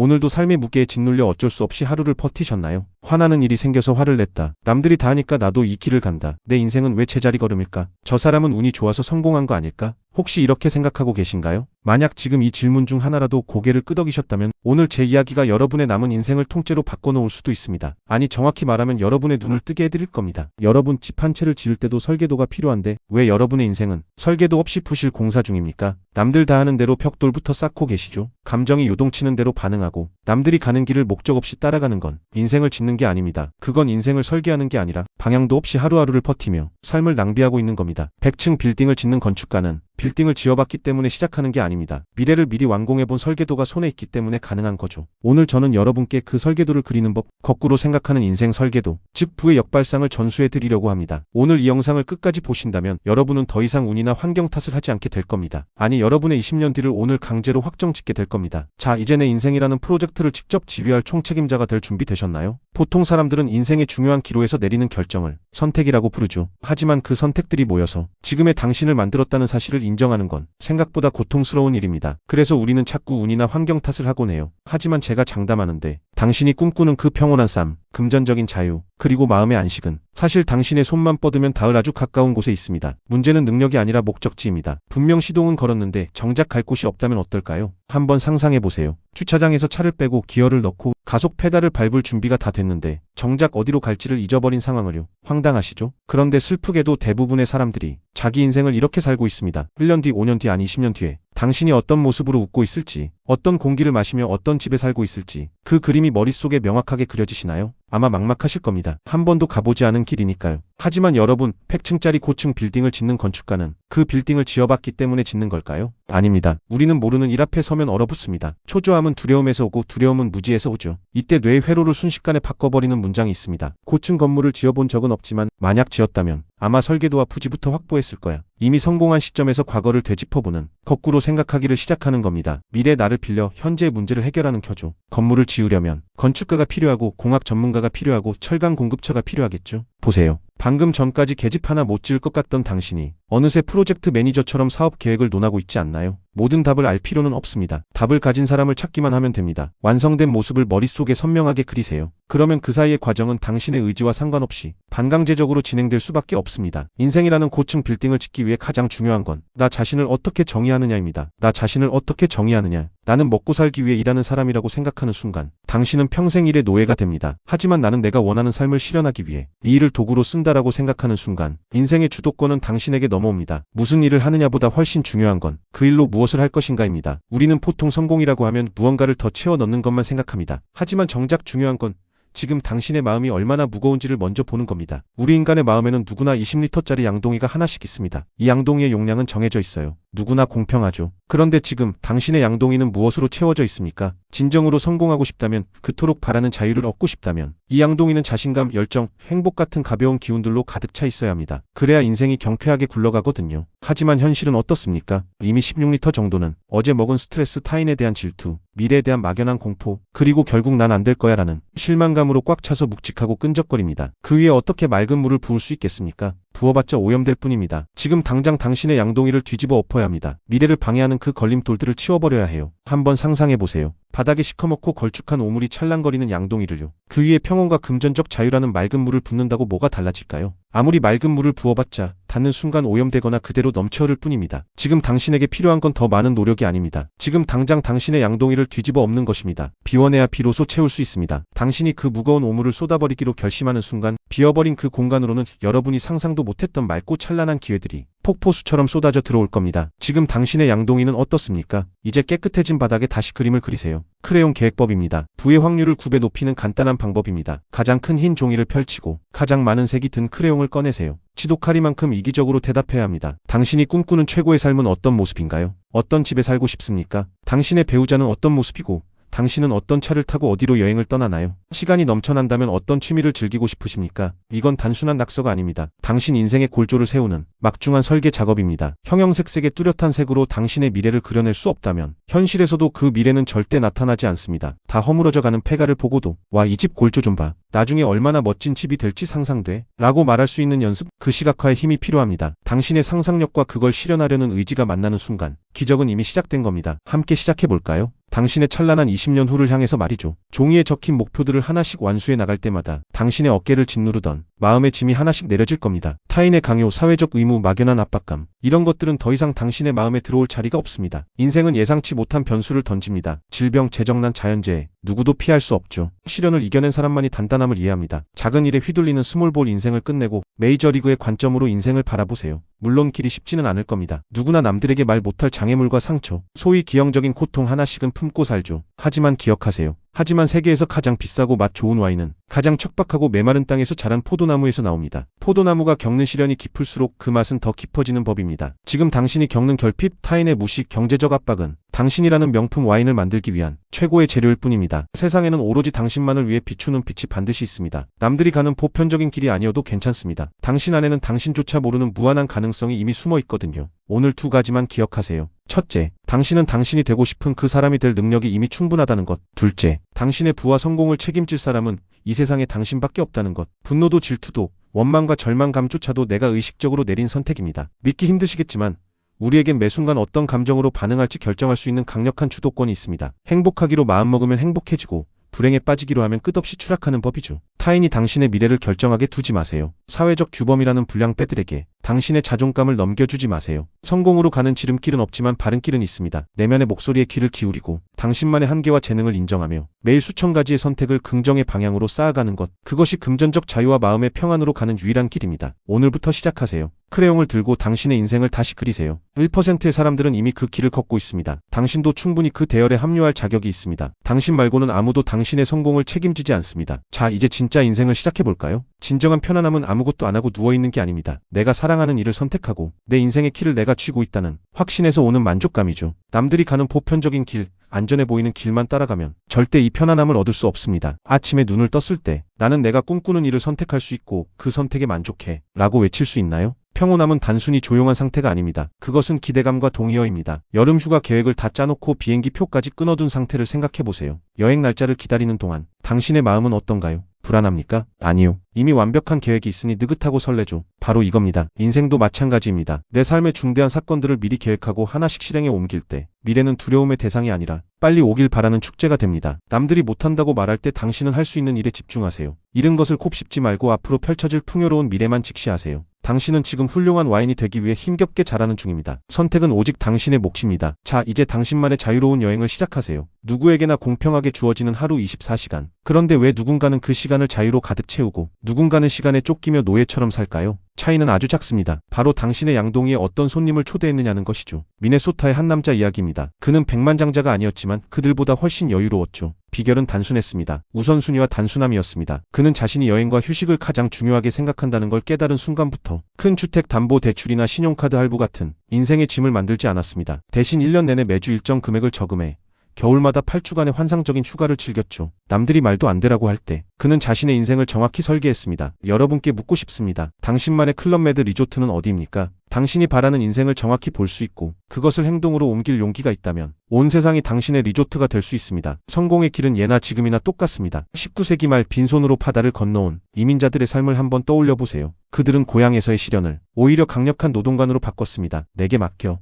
오늘도 삶의 무게에 짓눌려 어쩔 수 없이 하루를 버티셨나요? 화나는 일이 생겨서 화를 냈다. 남들이 다 하니까 나도 이 길을 간다. 내 인생은 왜 제자리 걸음일까? 저 사람은 운이 좋아서 성공한 거 아닐까? 혹시 이렇게 생각하고 계신가요? 만약 지금 이 질문 중 하나라도 고개를 끄덕이셨다면 오늘 제 이야기가 여러분의 남은 인생을 통째로 바꿔놓을 수도 있습니다. 아니, 정확히 말하면 여러분의 눈을 뜨게 해드릴 겁니다. 여러분 집 한 채를 지을 때도 설계도가 필요한데 왜 여러분의 인생은 설계도 없이 부실 공사 중입니까? 남들 다 하는 대로 벽돌부터 쌓고 계시죠? 감정이 요동치는 대로 반응하고 남들이 가는 길을 목적 없이 따라가는 건 인생을 짓는 게 아닙니다. 그건 인생을 설계하는 게 아니라 방향도 없이 하루하루를 버티며 삶을 낭비하고 있는 겁니다. 100층 빌딩을 짓는 건축가는 빌딩을 지어봤기 때문에 시작하는 게 아닙니다. 미래를 미리 완공해본 설계도가 손에 있기 때문에 가능한 거죠. 오늘 저는 여러분께 그 설계도를 그리는 법, 거꾸로 생각하는 인생 설계도, 즉 부의 역발상을 전수해 드리려고 합니다. 오늘 이 영상을 끝까지 보신다면 여러분은 더 이상 운이나 환경 탓을 하지 않게 될 겁니다. 아니, 여러분의 20년 뒤를 오늘 강제로 확정 짓게 될 겁니다. 자, 이제 내 인생이라는 프로젝트를 직접 지휘할 총책임자가 될 준비 되셨나요? 보통 사람들은 인생의 중요한 기로에서 내리는 결정을 선택이라고 부르죠. 하지만 그 선택들이 모여서 지금의 당신을 만들었다는 사실을 인정하는 건 생각보다 고통스러운 일입니다. 그래서 우리는 자꾸 운이나 환경 탓을 하곤 해요. 하지만 제가 장담하는데 당신이 꿈꾸는 그 평온한 삶, 금전적인 자유, 그리고 마음의 안식은 사실 당신의 손만 뻗으면 닿을 아주 가까운 곳에 있습니다. 문제는 능력이 아니라 목적지입니다. 분명 시동은 걸었는데 정작 갈 곳이 없다면 어떨까요? 한번 상상해보세요. 주차장에서 차를 빼고 기어를 넣고 가속 페달을 밟을 준비가 다 됐는데 정작 어디로 갈지를 잊어버린 상황을요. 황당하시죠? 그런데 슬프게도 대부분의 사람들이 자기 인생을 이렇게 살고 있습니다. 1년 뒤, 5년 뒤, 아니 10년 뒤에 당신이 어떤 모습으로 웃고 있을지, 어떤 공기를 마시며 어떤 집에 살고 있을지 그 그림이 머릿속에 명확하게 그려지시나요? 아마 막막하실 겁니다. 한 번도 가보지 않은 길이니까요. 하지만 여러분, 100층짜리 고층 빌딩을 짓는 건축가는 그 빌딩을 지어봤기 때문에 짓는 걸까요? 아닙니다. 우리는 모르는 일 앞에 서면 얼어붙습니다. 초조함은 두려움에서 오고 두려움은 무지에서 오죠. 이때 뇌의 회로를 순식간에 바꿔버리는 문장이 있습니다. 고층 건물을 지어본 적은 없지만 만약 지었다면 아마 설계도와 부지부터 확보했을 거야. 이미 성공한 시점에서 과거를 되짚어보는, 거꾸로 생각하기를 시작하는 겁니다. 미래 나를 빌려 현재의 문제를 해결하는 켜줘. 건물을 지으려면 건축가가 필요하고 공학 전문가가 필요하고 철강 공급처가 필요하겠죠. 보세요. 방금 전까지 계집 하나 못 지을 것 같던 당신이 어느새 프로젝트 매니저처럼 사업 계획을 논하고 있지 않나요? 모든 답을 알 필요는 없습니다. 답을 가진 사람을 찾기만 하면 됩니다. 완성된 모습을 머릿속에 선명하게 그리세요. 그러면 그 사이의 과정은 당신의 의지와 상관없이 반강제적으로 진행될 수밖에 없습니다. 인생이라는 고층 빌딩을 짓기 위해 가장 중요한 건 나 자신을 어떻게 정의하느냐입니다. 나 자신을 어떻게 정의하느냐. 나는 먹고 살기 위해 일하는 사람이라고 생각하는 순간 당신은 평생 일의 노예가 됩니다. 하지만 나는 내가 원하는 삶을 실현하기 위해 이 일을 도구로 쓴다라고 생각하는 순간 인생의 주도권은 당신에게 넘어옵니다. 무슨 일을 하느냐보다 훨씬 중요한 건 그 일로 무엇을 할 것인가입니다. 우리는 보통 성공이라고 하면 무언가를 더 채워 넣는 것만 생각합니다. 하지만 정작 중요한 건 지금 당신의 마음이 얼마나 무거운지를 먼저 보는 겁니다. 우리 인간의 마음에는 누구나 20리터짜리 양동이가 하나씩 있습니다. 이 양동이의 용량은 정해져 있어요. 누구나 공평하죠. 그런데 지금 당신의 양동이는 무엇으로 채워져 있습니까? 진정으로 성공하고 싶다면, 그토록 바라는 자유를 얻고 싶다면 이 양동이는 자신감, 열정, 행복 같은 가벼운 기운들로 가득 차 있어야 합니다. 그래야 인생이 경쾌하게 굴러가거든요. 하지만 현실은 어떻습니까? 이미 16리터 정도는 어제 먹은 스트레스, 타인에 대한 질투, 미래에 대한 막연한 공포, 그리고 결국 난 안 될 거야 라는 실망감으로 꽉 차서 묵직하고 끈적거립니다. 그 위에 어떻게 맑은 물을 부을 수 있겠습니까? 부어봤자 오염될 뿐입니다. 지금 당장 당신의 양동이를 뒤집어 엎어야 합니다. 미래를 방해하는 그 걸림돌들을 치워버려야 해요. 한번 상상해보세요. 바닥에 시커멓고 걸쭉한 오물이 찰랑거리는 양동이를요. 그 위에 평온과 금전적 자유라는 맑은 물을 붓는다고 뭐가 달라질까요? 아무리 맑은 물을 부어봤자 닿는 순간 오염되거나 그대로 넘쳐흐를 뿐입니다. 지금 당신에게 필요한 건 더 많은 노력이 아닙니다. 지금 당장 당신의 양동이를 뒤집어 엎는 것입니다. 비워내야 비로소 채울 수 있습니다. 당신이 그 무거운 오물을 쏟아버리기로 결심하는 순간 비어버린 그 공간으로는 여러분이 상상도 못했던 맑고 찬란한 기회들이 폭포수처럼 쏟아져 들어올 겁니다. 지금 당신의 양동이는 어떻습니까? 이제 깨끗해진 바닥에 다시 그림을 그리세요. 크레용 계획법입니다. 부의 확률을 9배 높이는 간단한 방법입니다. 가장 큰 흰 종이를 펼치고 가장 많은 색이 든 크레용을 꺼내세요. 지독하리만큼 이기적으로 대답해야 합니다. 당신이 꿈꾸는 최고의 삶은 어떤 모습인가요? 어떤 집에 살고 싶습니까? 당신의 배우자는 어떤 모습이고 당신은 어떤 차를 타고 어디로 여행을 떠나나요? 시간이 넘쳐난다면 어떤 취미를 즐기고 싶으십니까? 이건 단순한 낙서가 아닙니다. 당신 인생의 골조를 세우는 막중한 설계 작업입니다. 형형색색의 뚜렷한 색으로 당신의 미래를 그려낼 수 없다면 현실에서도 그 미래는 절대 나타나지 않습니다. 다 허물어져가는 폐가를 보고도 와, 이 집 골조 좀 봐. 나중에 얼마나 멋진 집이 될지 상상돼. 라고 말할 수 있는 연습, 그 시각화에 힘이 필요합니다. 당신의 상상력과 그걸 실현하려는 의지가 만나는 순간 기적은 이미 시작된 겁니다. 함께 시작해볼까요? 당신의 찬란한 20년 후를 향해서 말이죠. 종이에 적힌 목표들을 하나씩 완수해 나갈 때마다 당신의 어깨를 짓누르던 마음의 짐이 하나씩 내려질 겁니다. 타인의 강요, 사회적 의무, 막연한 압박감, 이런 것들은 더 이상 당신의 마음에 들어올 자리가 없습니다. 인생은 예상치 못한 변수를 던집니다. 질병, 재정난, 자연재해, 누구도 피할 수 없죠. 시련을 이겨낸 사람만이 단단함을 이해합니다. 작은 일에 휘둘리는 스몰볼 인생을 끝내고 메이저리그의 관점으로 인생을 바라보세요. 물론 길이 쉽지는 않을 겁니다. 누구나 남들에게 말 못할 장애물과 상처, 소위 기형적인 고통 하나씩은 품고 살죠. 하지만 기억하세요. 하지만 세계에서 가장 비싸고 맛 좋은 와인은 가장 척박하고 메마른 땅에서 자란 포도나무에서 나옵니다. 포도나무가 겪는 시련이 깊을수록 그 맛은 더 깊어지는 법입니다. 지금 당신이 겪는 결핍, 타인의 무식, 경제적 압박은 당신이라는 명품 와인을 만들기 위한 최고의 재료일 뿐입니다. 세상에는 오로지 당신만을 위해 비추는 빛이 반드시 있습니다. 남들이 가는 보편적인 길이 아니어도 괜찮습니다. 당신 안에는 당신조차 모르는 무한한 가능성이 이미 숨어 있거든요. 오늘 두 가지만 기억하세요. 첫째, 당신은 당신이 되고 싶은 그 사람이 될 능력이 이미 충분하다는 것. 둘째, 당신의 부와 성공을 책임질 사람은 이 세상에 당신밖에 없다는 것. 분노도 질투도 원망과 절망감조차도 내가 의식적으로 내린 선택입니다. 믿기 힘드시겠지만 우리에겐 매 순간 어떤 감정으로 반응할지 결정할 수 있는 강력한 주도권이 있습니다. 행복하기로 마음먹으면 행복해지고 불행에 빠지기로 하면 끝없이 추락하는 법이죠. 타인이 당신의 미래를 결정하게 두지 마세요. 사회적 규범이라는 불량배들에게 당신의 자존감을 넘겨주지 마세요. 성공으로 가는 지름길은 없지만 바른 길은 있습니다. 내면의 목소리에 귀를 기울이고 당신만의 한계와 재능을 인정하며 매일 수천 가지의 선택을 긍정의 방향으로 쌓아가는 것, 그것이 금전적 자유와 마음의 평안으로 가는 유일한 길입니다. 오늘부터 시작하세요. 크레용을 들고 당신의 인생을 다시 그리세요. 1%의 사람들은 이미 그 길을 걷고 있습니다. 당신도 충분히 그 대열에 합류할 자격이 있습니다. 당신 말고는 아무도 당신의 성공을 책임지지 않습니다. 자, 이제 진짜 인생을 시작해볼까요? 진정한 편안함은 아무것도 안 하고 누워있는 게 아닙니다. 내가 사랑하는 일을 선택하고 내 인생의 키를 내가 쥐고 있다는 확신에서 오는 만족감이죠. 남들이 가는 보편적인 길, 안전해 보이는 길만 따라가면 절대 이 편안함을 얻을 수 없습니다. 아침에 눈을 떴을 때 나는 내가 꿈꾸는 일을 선택할 수 있고 그 선택에 만족해 라고 외칠 수 있나요? 평온함은 단순히 조용한 상태가 아닙니다. 그것은 기대감과 동의어입니다. 여름 휴가 계획을 다 짜놓고 비행기 표까지 끊어둔 상태를 생각해보세요. 여행 날짜를 기다리는 동안 당신의 마음은 어떤가요? 불안합니까? 아니요. 이미 완벽한 계획이 있으니 느긋하고 설레죠. 바로 이겁니다. 인생도 마찬가지입니다. 내 삶의 중대한 사건들을 미리 계획하고 하나씩 실행에 옮길 때 미래는 두려움의 대상이 아니라 빨리 오길 바라는 축제가 됩니다. 남들이 못한다고 말할 때 당신은 할 수 있는 일에 집중하세요. 잃은 것을 곱씹지 말고 앞으로 펼쳐질 풍요로운 미래만 직시하세요. 당신은 지금 훌륭한 와인이 되기 위해 힘겹게 자라는 중입니다. 선택은 오직 당신의 몫입니다. 자, 이제 당신만의 자유로운 여행을 시작하세요. 누구에게나 공평하게 주어지는 하루 24시간. 그런데 왜 누군가는 그 시간을 자유로 가득 채우고 누군가는 시간에 쫓기며 노예처럼 살까요? 차이는 아주 작습니다. 바로 당신의 양동이에 어떤 손님을 초대했느냐는 것이죠. 미네소타의 한 남자 이야기입니다. 그는 백만장자가 아니었지만 그들보다 훨씬 여유로웠죠. 비결은 단순했습니다. 우선순위와 단순함이었습니다. 그는 자신이 여행과 휴식을 가장 중요하게 생각한다는 걸 깨달은 순간부터 큰 주택 담보 대출이나 신용카드 할부 같은 인생의 짐을 만들지 않았습니다. 대신 1년 내내 매주 일정 금액을 저금해 겨울마다 8주간의 환상적인 휴가를 즐겼죠. 남들이 말도 안 되라고 할 때 그는 자신의 인생을 정확히 설계했습니다. 여러분께 묻고 싶습니다. 당신만의 클럽메드 리조트는 어디입니까? 당신이 바라는 인생을 정확히 볼 수 있고 그것을 행동으로 옮길 용기가 있다면 온 세상이 당신의 리조트가 될 수 있습니다. 성공의 길은 예나 지금이나 똑같습니다. 19세기 말 빈손으로 바다를 건너온 이민자들의 삶을 한번 떠올려 보세요. 그들은 고향에서의 시련을 오히려 강력한 노동관으로 바꿨습니다. 내게 맡겨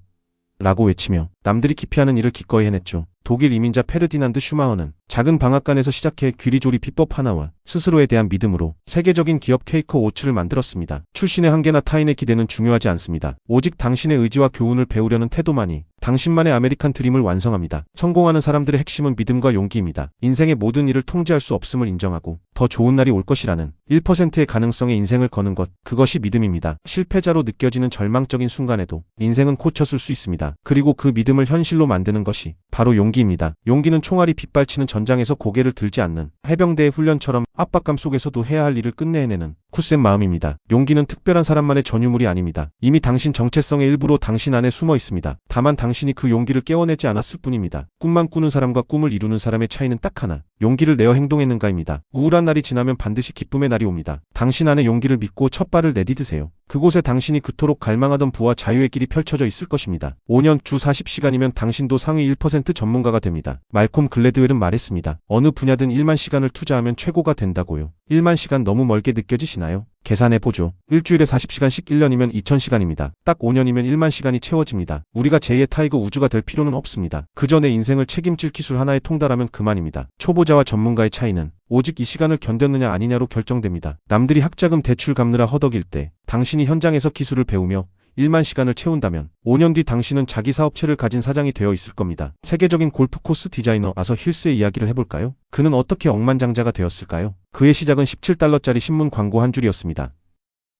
라고 외치며 남들이 기피하는 일을 기꺼이 해냈죠. 독일 이민자 페르디난드 슈마허는 작은 방앗간에서 시작해 귀리조리 비법 하나와 스스로에 대한 믿음으로 세계적인 기업 케이커 오츠를 만들었습니다. 출신의 한계나 타인의 기대는 중요하지 않습니다. 오직 당신의 의지와 교훈을 배우려는 태도만이 당신만의 아메리칸 드림을 완성합니다. 성공하는 사람들의 핵심은 믿음과 용기입니다. 인생의 모든 일을 통제할 수 없음을 인정하고 더 좋은 날이 올 것이라는 1%의 가능성에 인생을 거는 것, 그것이 믿음입니다. 실패자로 느껴지는 절망적인 순간에도 인생은 고쳐쓸 수 있습니다. 그리고 그 믿음을 현실로 만드는 것이 바로 용기입니다. 용기는 총알이 빗발치는 전장에서 고개를 들지 않는 해병대의 훈련처럼 압박감 속에서도 해야 할 일을 끝내 해내는 굳센 마음입니다. 용기는 특별한 사람만의 전유물이 아닙니다. 이미 당신 정체성의 일부로 당신 안에 숨어 있습니다. 다만 당신이 그 용기를 깨워내지 않았을 뿐입니다. 꿈만 꾸는 사람과 꿈을 이루는 사람의 차이는 딱 하나. 용기를 내어 행동했는가입니다. 우울한 날이 지나면 반드시 기쁨의 날이 옵니다. 당신 안에 용기를 믿고 첫 발을 내디드세요. 그곳에 당신이 그토록 갈망하던 부와 자유의 길이 펼쳐져 있을 것입니다. 5년 주 40시간이면 당신도 상위 1% 전문가가 됩니다. 말콤 글래드웰은 말했습니다. 어느 분야든 1만 시간을 투자하면 최고가 된다고요. 1만 시간 너무 멀게 느껴지시나요? 계산해보죠. 일주일에 40시간씩 1년이면 2000시간입니다. 딱 5년이면 1만 시간이 채워집니다. 우리가 제2의 타이거 우즈가 될 필요는 없습니다. 그저 내 인생을 책임질 기술 하나에 통달하면 그만입니다. 초보자와 전문가의 차이는 오직 이 시간을 견뎠느냐 아니냐로 결정됩니다. 남들이 학자금 대출 갚느라 허덕일 때 당신이 현장에서 기술을 배우며 1만 시간을 채운다면 5년 뒤 당신은 자기 사업체를 가진 사장이 되어 있을 겁니다. 세계적인 골프 코스 디자이너 아서 힐스의 이야기를 해볼까요? 그는 어떻게 억만장자가 되었을까요? 그의 시작은 17달러짜리 신문 광고 한 줄이었습니다.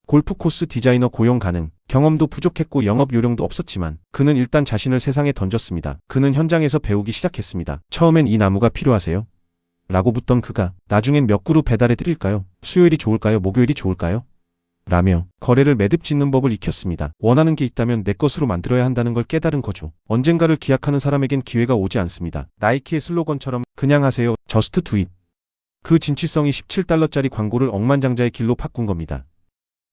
골프 코스 디자이너 고용 가능. 경험도 부족했고 영업 요령도 없었지만 그는 일단 자신을 세상에 던졌습니다. 그는 현장에서 배우기 시작했습니다. 처음엔 이 나무가 필요하세요? 라고 묻던 그가 나중엔 몇 그루 배달해 드릴까요? 수요일이 좋을까요? 목요일이 좋을까요? 라며 거래를 매듭 짓는 법을 익혔습니다. 원하는 게 있다면 내 것으로 만들어야 한다는 걸 깨달은 거죠. 언젠가를 기약하는 사람에겐 기회가 오지 않습니다. 나이키의 슬로건처럼 그냥 하세요. Just do it. 그 진취성이 17달러짜리 광고를 억만장자의 길로 바꾼 겁니다.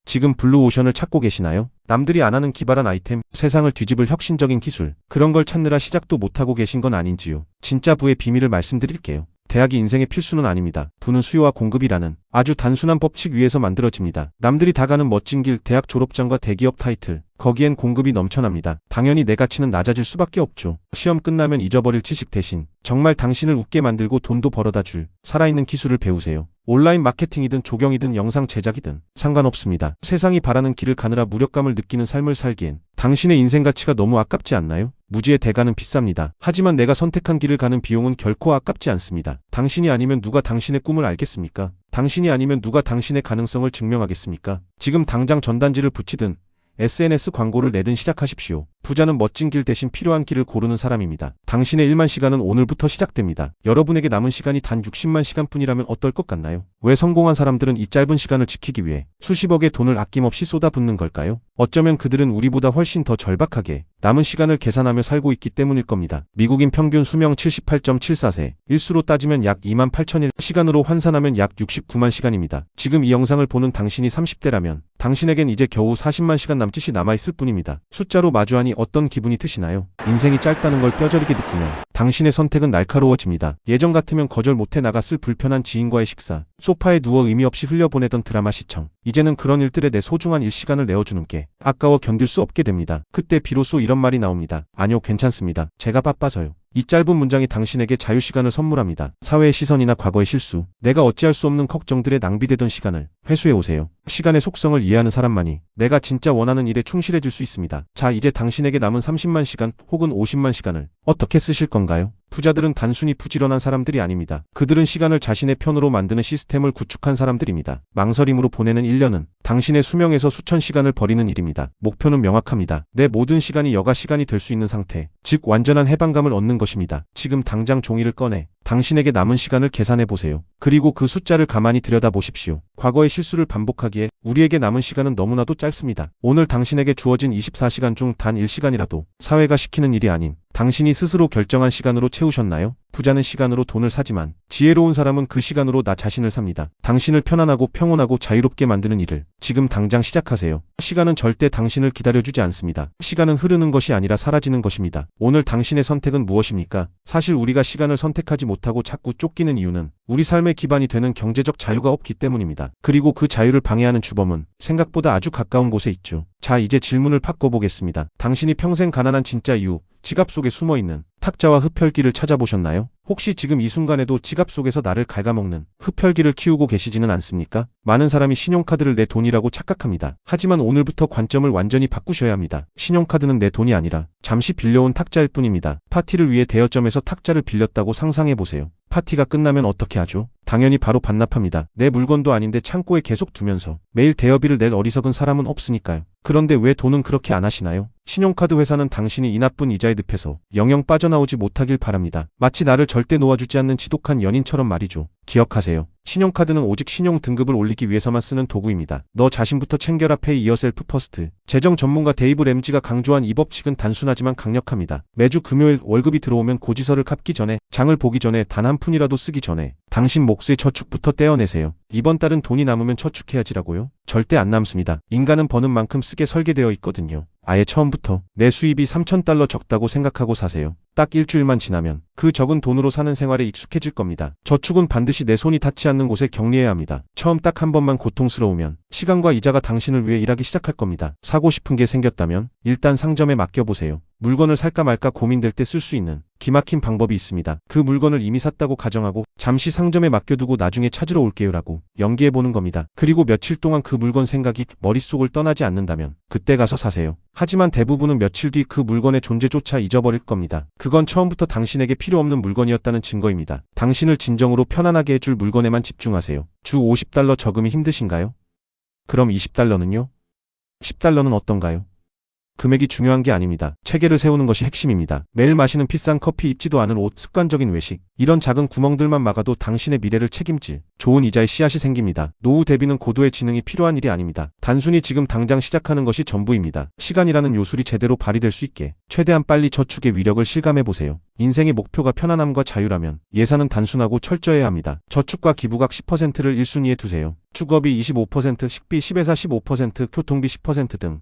지금 블루오션을 찾고 계시나요? 남들이 안 하는 기발한 아이템, 세상을 뒤집을 혁신적인 기술, 그런 걸 찾느라 시작도 못하고 계신 건 아닌지요. 진짜 부의 비밀을 말씀드릴게요. 대학이 인생의 필수는 아닙니다. 부는 수요와 공급이라는 아주 단순한 법칙 위에서 만들어집니다. 남들이 다 가는 멋진 길, 대학 졸업장과 대기업 타이틀, 거기엔 공급이 넘쳐납니다. 당연히 내 가치는 낮아질 수밖에 없죠. 시험 끝나면 잊어버릴 지식 대신 정말 당신을 웃게 만들고 돈도 벌어다 줄 살아있는 기술을 배우세요. 온라인 마케팅이든 조경이든 영상 제작이든 상관없습니다. 세상이 바라는 길을 가느라 무력감을 느끼는 삶을 살기엔 당신의 인생 가치가 너무 아깝지 않나요? 무지의 대가는 비쌉니다. 하지만 내가 선택한 길을 가는 비용은 결코 아깝지 않습니다. 당신이 아니면 누가 당신의 꿈을 알겠습니까? 당신이 아니면 누가 당신의 가능성을 증명하겠습니까? 지금 당장 전단지를 붙이든 SNS 광고를 내든 시작하십시오. 부자는 멋진 길 대신 필요한 길을 고르는 사람입니다. 당신의 1만 시간은 오늘부터 시작됩니다. 여러분에게 남은 시간이 단 60만 시간뿐이라면 어떨 것 같나요? 왜 성공한 사람들은 이 짧은 시간을 지키기 위해 수십억의 돈을 아낌없이 쏟아붓는 걸까요? 어쩌면 그들은 우리보다 훨씬 더 절박하게 남은 시간을 계산하며 살고 있기 때문일 겁니다. 미국인 평균 수명 78.74세, 일수로 따지면 약 2만 8천일, 시간으로 환산하면 약 69만 시간입니다. 지금 이 영상을 보는 당신이 30대라면 당신에겐 이제 겨우 40만 시간 남짓이 남아있을 뿐입니다. 숫자로 마주하니 어떤 기분이 드시나요? 인생이 짧다는 걸 뼈저리게 느끼면 당신의 선택은 날카로워집니다. 예전 같으면 거절 못해 나갔을 불편한 지인과의 식사, 소파에 누워 의미 없이 흘려보내던 드라마 시청, 이제는 그런 일들에 내 소중한 일시간을 내어주는 게 아까워 견딜 수 없게 됩니다. 그때 비로소 이런 말이 나옵니다. 아니요, 괜찮습니다. 제가 바빠서요. 이 짧은 문장이 당신에게 자유시간을 선물합니다. 사회의 시선이나 과거의 실수, 내가 어찌할 수 없는 걱정들에 낭비되던 시간을 회수해 오세요. 시간의 속성을 이해하는 사람만이 내가 진짜 원하는 일에 충실해질 수 있습니다. 자, 이제 당신에게 남은 30만 시간 혹은 50만 시간을 어떻게 쓰실 건가요? 부자들은 단순히 부지런한 사람들이 아닙니다. 그들은 시간을 자신의 편으로 만드는 시스템을 구축한 사람들입니다. 망설임으로 보내는 1년은 당신의 수명에서 수천 시간을 버리는 일입니다. 목표는 명확합니다. 내 모든 시간이 여가 시간이 될 수 있는 상태, 즉 완전한 해방감을 얻는 것입니다. 지금 당장 종이를 꺼내 당신에게 남은 시간을 계산해 보세요. 그리고 그 숫자를 가만히 들여다보십시오. 과거의 실수를 반복하기에 우리에게 남은 시간은 너무나도 짧습니다. 오늘 당신에게 주어진 24시간 중 단 1시간이라도 사회가 시키는 일이 아닌 당신이 스스로 결정한 시간으로 채우셨나요? 부자는 시간으로 돈을 사지만 지혜로운 사람은 그 시간으로 나 자신을 삽니다. 당신을 편안하고 평온하고 자유롭게 만드는 일을 지금 당장 시작하세요. 시간은 절대 당신을 기다려주지 않습니다. 시간은 흐르는 것이 아니라 사라지는 것입니다. 오늘 당신의 선택은 무엇입니까? 사실 우리가 시간을 선택하지 못하고 자꾸 쫓기는 이유는 우리 삶의 기반이 되는 경제적 자유가 없기 때문입니다. 그리고 그 자유를 방해하는 주범은 생각보다 아주 가까운 곳에 있죠. 자, 이제 질문을 바꿔보겠습니다. 당신이 평생 가난한 진짜 이유, 지갑 속에 숨어있는 탁자와 흡혈귀를 찾아보셨나요? 혹시 지금 이 순간에도 지갑 속에서 나를 갉아먹는 흡혈귀를 키우고 계시지는 않습니까? 많은 사람이 신용카드를 내 돈이라고 착각합니다. 하지만 오늘부터 관점을 완전히 바꾸셔야 합니다. 신용카드는 내 돈이 아니라 잠시 빌려온 탁자일 뿐입니다. 파티를 위해 대여점에서 탁자를 빌렸다고 상상해보세요. 파티가 끝나면 어떻게 하죠? 당연히 바로 반납합니다. 내 물건도 아닌데 창고에 계속 두면서 매일 대여비를 낼 어리석은 사람은 없으니까요. 그런데 왜 돈은 그렇게 안 하시나요? 신용카드 회사는 당신이 이 나쁜 이자의 늪에서 영영 빠져나오지 못하길 바랍니다. 마치 나를 절대 놓아주지 않는 지독한 연인처럼 말이죠. 기억하세요. 신용카드는 오직 신용 등급을 올리기 위해서만 쓰는 도구입니다. 너 자신부터 챙겨라. 페이 이어셀프 퍼스트. 재정 전문가 데이브 램지가 강조한 이 법칙은 단순하지만 강력합니다. 매주 금요일 월급이 들어오면 고지서를 갚기 전에, 장을 보기 전에, 단 한 푼이라도 쓰기 전에 당신 몫의 저축부터 떼어내세요. 이번 달은 돈이 남으면 저축해야지라고요? 절대 안 남습니다. 인간은 버는 만큼 쓰게 설계되어 있거든요. 아예 처음부터 내 수입이 $3,000 적다고 생각하고 사세요. 딱 일주일만 지나면 그 적은 돈으로 사는 생활에 익숙해질 겁니다. 저축은 반드시 내 손이 닿지 않는 곳에 격리해야 합니다. 처음 딱 한 번만 고통스러우면 시간과 이자가 당신을 위해 일하기 시작할 겁니다. 사고 싶은 게 생겼다면 일단 상점에 맡겨보세요. 물건을 살까 말까 고민될 때 쓸 수 있는 기막힌 방법이 있습니다. 그 물건을 이미 샀다고 가정하고 잠시 상점에 맡겨두고 나중에 찾으러 올게요라고 연기해보는 겁니다. 그리고 며칠 동안 그 물건 생각이 머릿속을 떠나지 않는다면 그때 가서 사세요. 하지만 대부분은 며칠 뒤 그 물건의 존재조차 잊어버릴 겁니다. 그건 처음부터 당신에게 필요 없는 물건이었다는 증거입니다. 당신을 진정으로 편안하게 해줄 물건에만 집중하세요. 주 $50 저금이 힘드신가요? 그럼 $20는요? $10는 어떤가요? 금액이 중요한 게 아닙니다. 체계를 세우는 것이 핵심입니다. 매일 마시는 비싼 커피, 입지도 않은 옷, 습관적인 외식. 이런 작은 구멍들만 막아도 당신의 미래를 책임질 좋은 이자의 씨앗이 생깁니다. 노후 대비는 고도의 지능이 필요한 일이 아닙니다. 단순히 지금 당장 시작하는 것이 전부입니다. 시간이라는 요술이 제대로 발휘될 수 있게 최대한 빨리 저축의 위력을 실감해보세요. 인생의 목표가 편안함과 자유라면 예산은 단순하고 철저해야 합니다. 저축과 기부각 10%를 1순위에 두세요. 주거비 25%, 식비 10에서 15%, 교통비 10% 등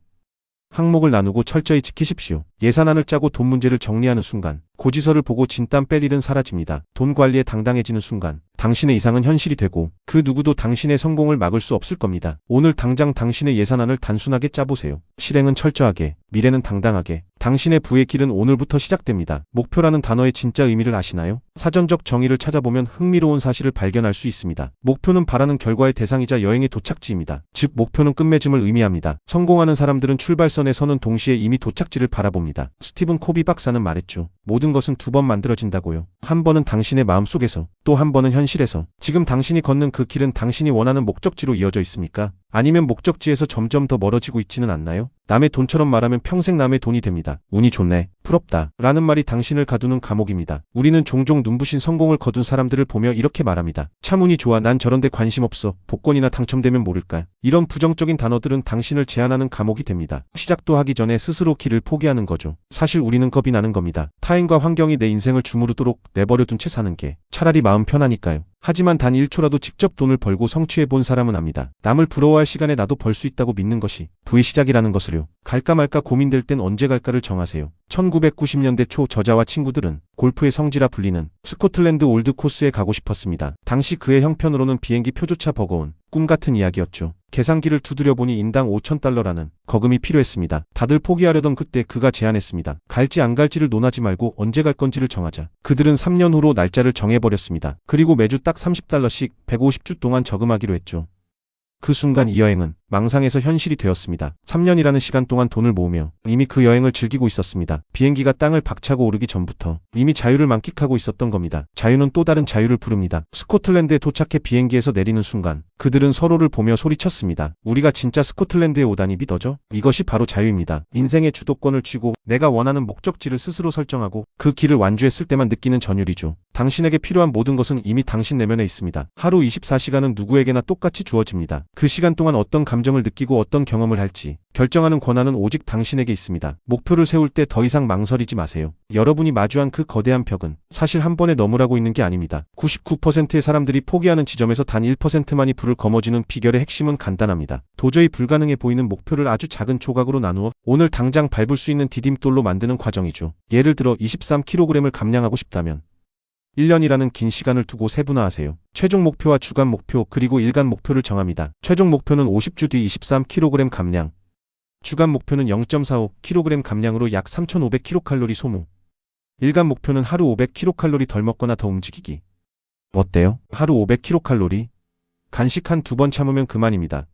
항목을 나누고 철저히 지키십시오. 예산안을 짜고 돈 문제를 정리하는 순간 고지서를 보고 진땀 뺄 일은 사라집니다. 돈 관리에 당당해지는 순간 당신의 이상은 현실이 되고 그 누구도 당신의 성공을 막을 수 없을 겁니다. 오늘 당장 당신의 예산안을 단순하게 짜보세요. 실행은 철저하게, 미래는 당당하게. 당신의 부의 길은 오늘부터 시작됩니다. 목표라는 단어의 진짜 의미를 아시나요? 사전적 정의를 찾아보면 흥미로운 사실을 발견할 수 있습니다. 목표는 바라는 결과의 대상이자 여행의 도착지입니다. 즉 목표는 끝맺음을 의미합니다. 성공하는 사람들은 출발선에 서는 동시에 이미 도착지를 바라봅니다. 스티븐 코비 박사는 말했죠. 모든 것은 두 번 만들어진다고요. 한 번은 당신의 마음속에서, 또 한 번은 현실에서. 지금 당신이 걷는 그 길은 당신이 원하는 목적지로 이어져 있습니까? 아니면 목적지에서 점점 더 멀어지고 있지는 않나요? 남의 돈처럼 말하면 평생 남의 돈이 됩니다. 운이 좋네, 부럽다 라는 말이 당신을 가두는 감옥입니다. 우리는 종종 눈부신 성공을 거둔 사람들을 보며 이렇게 말합니다. 참 운이 좋아, 난 저런데 관심 없어, 복권이나 당첨되면 모를까. 이런 부정적인 단어들은 당신을 제한하는 감옥이 됩니다. 시작도 하기 전에 스스로 길을 포기하는 거죠. 사실 우리는 겁이 나는 겁니다. 타인과 환경이 내 인생을 주무르도록 내버려둔 채 사는 게 차라리 마음 편하니까요. 하지만 단 1초라도 직접 돈을 벌고 성취해 본 사람은 압니다. 남을 부러워할 시간에 나도 벌 수 있다고 믿는 것이 부의 시작이라는 것을요. 갈까 말까 고민될 땐 언제 갈까를 정하세요. 1990년대 초 저자와 친구들은 골프의 성지라 불리는 스코틀랜드 올드 코스에 가고 싶었습니다. 당시 그의 형편으로는 비행기 표조차 버거운 꿈 같은 이야기였죠. 계산기를 두드려보니 인당 $5,000라는 거금이 필요했습니다. 다들 포기하려던 그때 그가 제안했습니다. 갈지 안 갈지를 논하지 말고 언제 갈 건지를 정하자. 그들은 3년 후로 날짜를 정해버렸습니다. 그리고 매주 딱 $30씩 150주 동안 저금하기로 했죠. 그 순간 이 여행은 망상에서 현실이 되었습니다. 3년이라는 시간 동안 돈을 모으며 이미 그 여행을 즐기고 있었습니다. 비행기가 땅을 박차고 오르기 전부터 이미 자유를 만끽하고 있었던 겁니다. 자유는 또 다른 자유를 부릅니다. 스코틀랜드에 도착해 비행기에서 내리는 순간 그들은 서로를 보며 소리쳤습니다. 우리가 진짜 스코틀랜드에 오다니 믿어져? 이것이 바로 자유입니다. 인생의 주도권을 쥐고 내가 원하는 목적지를 스스로 설정하고 그 길을 완주했을 때만 느끼는 전율이죠. 당신에게 필요한 모든 것은 이미 당신 내면에 있습니다. 하루 24시간은 누구에게나 똑같이 주어집니다. 그 시간 동안 어떤 감정을 느끼고 어떤 경험을 할지 결정하는 권한은 오직 당신에게 있습니다. 목표를 세울 때 더 이상 망설이지 마세요. 여러분이 마주한 그 거대한 벽은 사실 한 번에 넘으라고 있는 게 아닙니다. 99%의 사람들이 포기하는 지점에서 단 1%만이 불을 거머쥐는 비결의 핵심은 간단합니다. 도저히 불가능해 보이는 목표를 아주 작은 조각으로 나누어 오늘 당장 밟을 수 있는 디딤돌로 만드는 과정이죠. 예를 들어 23kg을 감량하고 싶다면 1년이라는 긴 시간을 두고 세분화하세요. 최종 목표와 주간 목표 그리고 일간 목표를 정합니다. 최종 목표는 50주 뒤 23kg 감량. 주간 목표는 0.45kg 감량으로 약 3,500kcal 소모. 일간 목표는 하루 500kcal 덜 먹거나 더 움직이기. 어때요? 하루 500kcal? 간식 한 2번 참으면 그만입니다.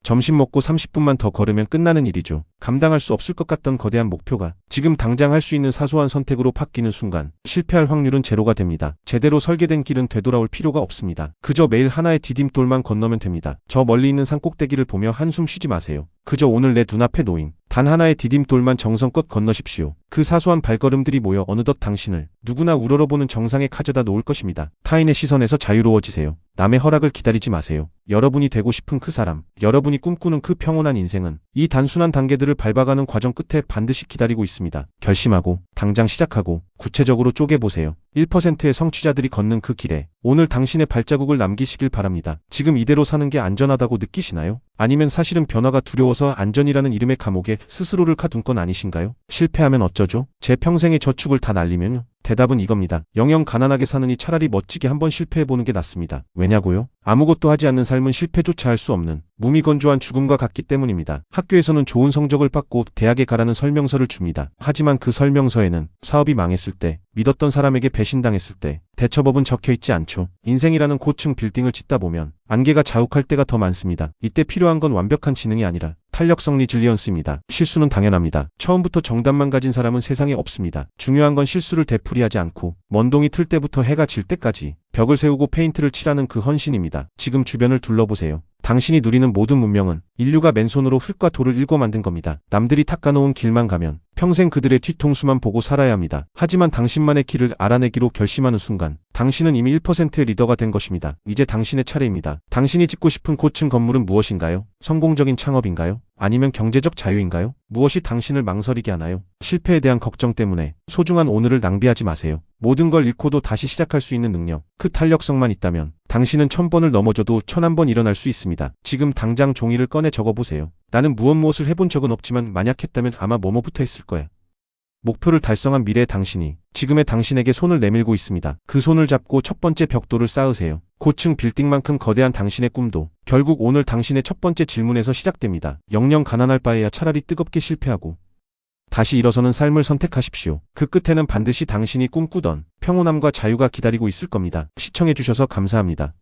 점심 먹고 30분만 더 걸으면 끝나는 일이죠. 감당할 수 없을 것 같던 거대한 목표가 지금 당장 할 수 있는 사소한 선택으로 바뀌는 순간 실패할 확률은 제로가 됩니다. 제대로 설계된 길은 되돌아올 필요가 없습니다. 그저 매일 하나의 디딤돌만 건너면 됩니다. 저 멀리 있는 산 꼭대기를 보며 한숨 쉬지 마세요. 그저 오늘 내 눈앞에 놓인 단 하나의 디딤돌만 정성껏 건너십시오. 그 사소한 발걸음들이 모여 어느덧 당신을 누구나 우러러보는 정상에 가져다 놓을 것입니다. 타인의 시선에서 자유로워지세요. 남의 허락을 기다리지 마세요. 여러분이 되고 싶은 그 사람, 여러분이 꿈꾸는 그 평온한 인생은 이 단순한 단계들을 밟아가는 과정 끝에 반드시 기다리고 있습니다. 결심하고 당장 시작하고 구체적으로 쪼개보세요. 1%의 성취자들이 걷는 그 길에 오늘 당신의 발자국을 남기시길 바랍니다. 지금 이대로 사는 게 안전하다고 느끼시나요? 아니면 사실은 변화가 두려워서 안전이라는 이름의 감옥에 스스로를 가둔 건 아니신가요? 실패하면 어쩌죠? 제 평생의 저축을 다 날리면요? 대답은 이겁니다. 영영 가난하게 사느니 차라리 멋지게 한번 실패해보는 게 낫습니다. 왜냐고요? 아무것도 하지 않는 삶은 실패조차 할 수 없는 무미건조한 죽음과 같기 때문입니다. 학교에서는 좋은 성적을 받고 대학에 가라는 설명서를 줍니다. 하지만 그 설명서에는 사업이 망했을 때, 믿었던 사람에게 배신당했을 때 대처법은 적혀있지 않죠. 인생이라는 고층 빌딩을 짓다 보면 안개가 자욱할 때가 더 많습니다. 이때 필요한 건 완벽한 지능이 아니라 탄력성 리질리언스입니다. 실수는 당연합니다. 처음부터 정답만 가진 사람은 세상에 없습니다. 중요한 건 실수를 되풀이하지 않고 먼동이 틀 때부터 해가 질 때까지 벽을 세우고 페인트를 칠하는 그 헌신입니다. 지금 주변을 둘러보세요. 당신이 누리는 모든 문명은 인류가 맨손으로 흙과 돌을 일궈 만든 겁니다. 남들이 닦아놓은 길만 가면 평생 그들의 뒤통수만 보고 살아야 합니다. 하지만 당신만의 길을 알아내기로 결심하는 순간 당신은 이미 1%의 리더가 된 것입니다. 이제 당신의 차례입니다. 당신이 짓고 싶은 고층 건물은 무엇인가요? 성공적인 창업인가요? 아니면 경제적 자유인가요? 무엇이 당신을 망설이게 하나요? 실패에 대한 걱정 때문에 소중한 오늘을 낭비하지 마세요. 모든 걸 잃고도 다시 시작할 수 있는 능력, 그 탄력성만 있다면 당신은 1000번을 넘어져도 1001번 일어날 수 있습니다. 지금 당장 종이를 꺼내 적어보세요. 나는 무엇을 해본 적은 없지만 만약 했다면 아마 뭐뭐부터 했을 거야. 목표를 달성한 미래의 당신이 지금의 당신에게 손을 내밀고 있습니다. 그 손을 잡고 첫 번째 벽돌을 쌓으세요. 고층 빌딩만큼 거대한 당신의 꿈도 결국 오늘 당신의 첫 번째 질문에서 시작됩니다. 영영 가난할 바에야 차라리 뜨겁게 실패하고 다시 일어서는 삶을 선택하십시오. 그 끝에는 반드시 당신이 꿈꾸던 평온함과 자유가 기다리고 있을 겁니다. 시청해주셔서 감사합니다.